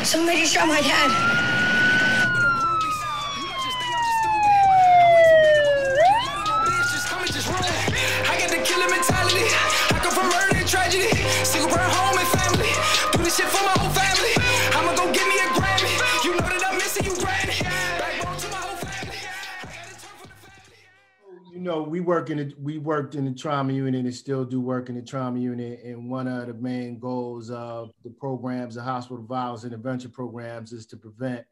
Somebody shot my dad. I got the killer mentality. I come from murder and tragedy. Single parent home and family. Do this shit for my whole family. I'ma go get me a Grammy. You know that I'm missing you, granny. Backbone to my whole family. I got it for the family. You know, we worked in the trauma unit and still do work in the trauma unit. And one of the main goals of the programs, the hospital violence intervention programs, is to prevent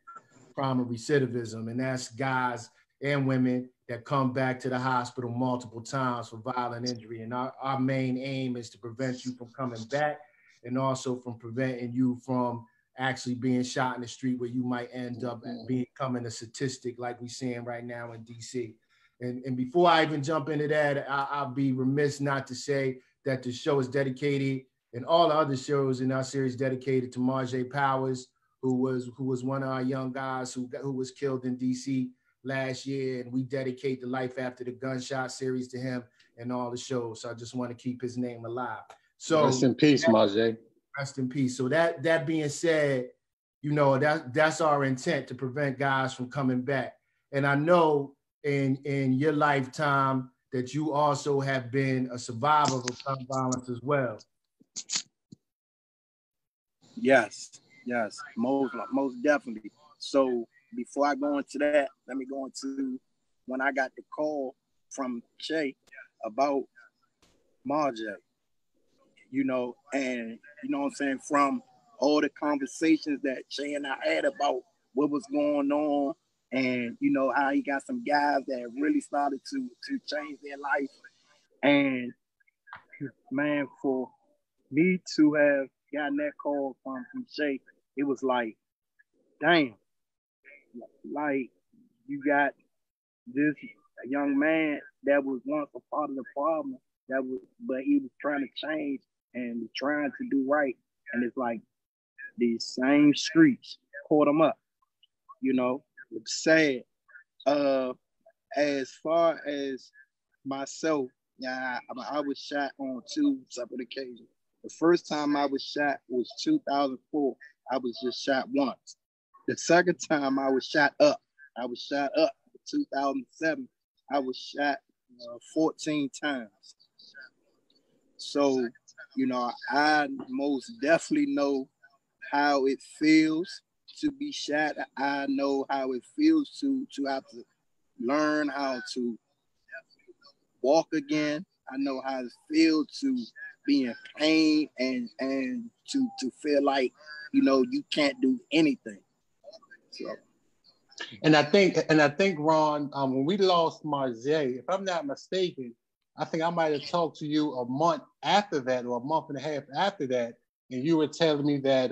trauma recidivism. And that's guys and women that come back to the hospital multiple times for violent injury. And our main aim is to prevent you from coming back and also from preventing you from actually being shot in the street where you might end up becoming a statistic like we're seeing right now in DC. And before I even jump into that, I'll be remiss not to say that the show is dedicated, and all the other shows in our series dedicated to Marjay Powers, who was one of our young guys who was killed in DC last year, and we dedicate the Life After the Gunshot series to him and all the shows. So I just want to keep his name alive. So rest in peace, Marjay. Rest in peace. So that being said, you know, that's our intent, to prevent guys from coming back. And I know in your lifetime that you also have been a survivor of gun violence as well. Yes, most definitely. So before I go into that, let me go into when I got the call from Shay about Marjay, you know, and you know what I'm saying, from all the conversations that Shay and I had about what was going on, and you know how he got some guys that really started to change their life. And man, for me to have gotten that call from Shay, it was like, damn. Like, you got this young man that was once a part of the problem, but he was trying to change and trying to do right. And it's like these same streets caught him up, you know. It's sad. As far as myself, yeah, I was shot on 2 separate occasions. The first time I was shot was 2004. I was just shot once. The second time I was shot up. I was shot up in 2007. I was shot 14 times. So, you know, I most definitely know how it feels to be shot. I know how it feels to have to learn how to walk again. I know how it feels to be in pain and to feel like, you know, you can't do anything. So. And I think Ron, when we lost Marjay, if I'm not mistaken, I think I might have talked to you a month after that, or a month and a half after that, and you were telling me that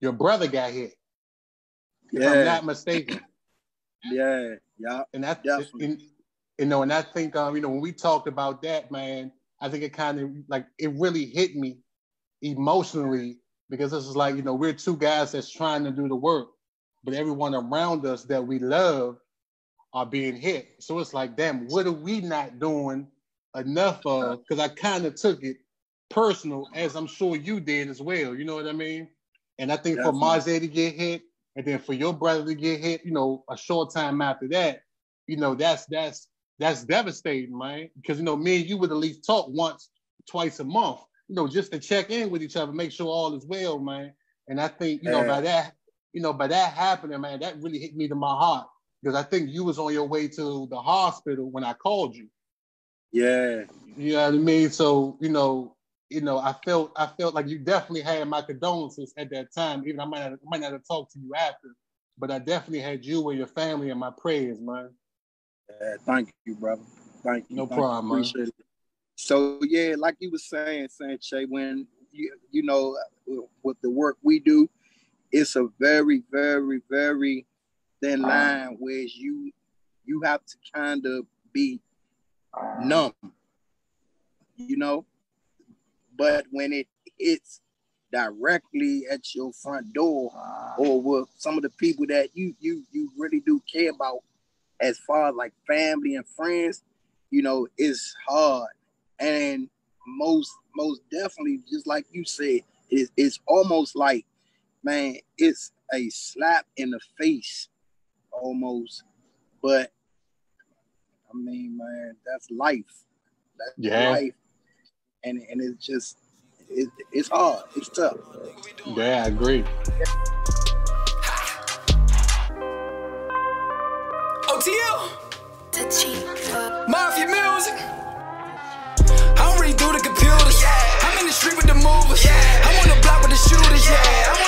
your brother got hit. If I'm not mistaken. Yeah. And that's definitely. You know, and I think you know, when we talked about that, man, I think it kind of like it really hit me emotionally, because this is like, you know, we're two guys that's trying to do the work, but everyone around us that we love are being hit. So it's like, damn, what are we not doing enough of? Because I kind of took it personal, as I'm sure you did as well. You know what I mean? And I think definitely. For Marjay to get hit, and then for your brother to get hit, you know, a short time after that, you know, that's devastating, man. Because, you know, me and you would at least talk once, twice a month, you know, just to check in with each other, make sure all is well, man. And I think, you know, by that happening, man, that really hit me to my heart, because I think you was on your way to the hospital when I called you. Yeah. You know what I mean? So, you know, I felt like you definitely had my condolences at that time. Even I might not have talked to you after, but I definitely had you and your family in my prayers, man. Thank you, brother. Thank you. No problem, man. Appreciate it. So yeah, like you were saying, Shay, when you know, with the work we do, it's a very, very, very thin line where you have to kind of be numb, you know. But when it hits directly at your front door, or with some of the people that you really do care about, as far as like family and friends, you know, it's hard. And most definitely, just like you said, it's almost like, man, it's a slap in the face almost. But I mean, man, that's life. That's life. And it's just, it's hard. It's tough. Yeah, I agree. OTL. Mafia music. I don't really do the computers. I'm in the street with the movers. I'm on the block with the shooters.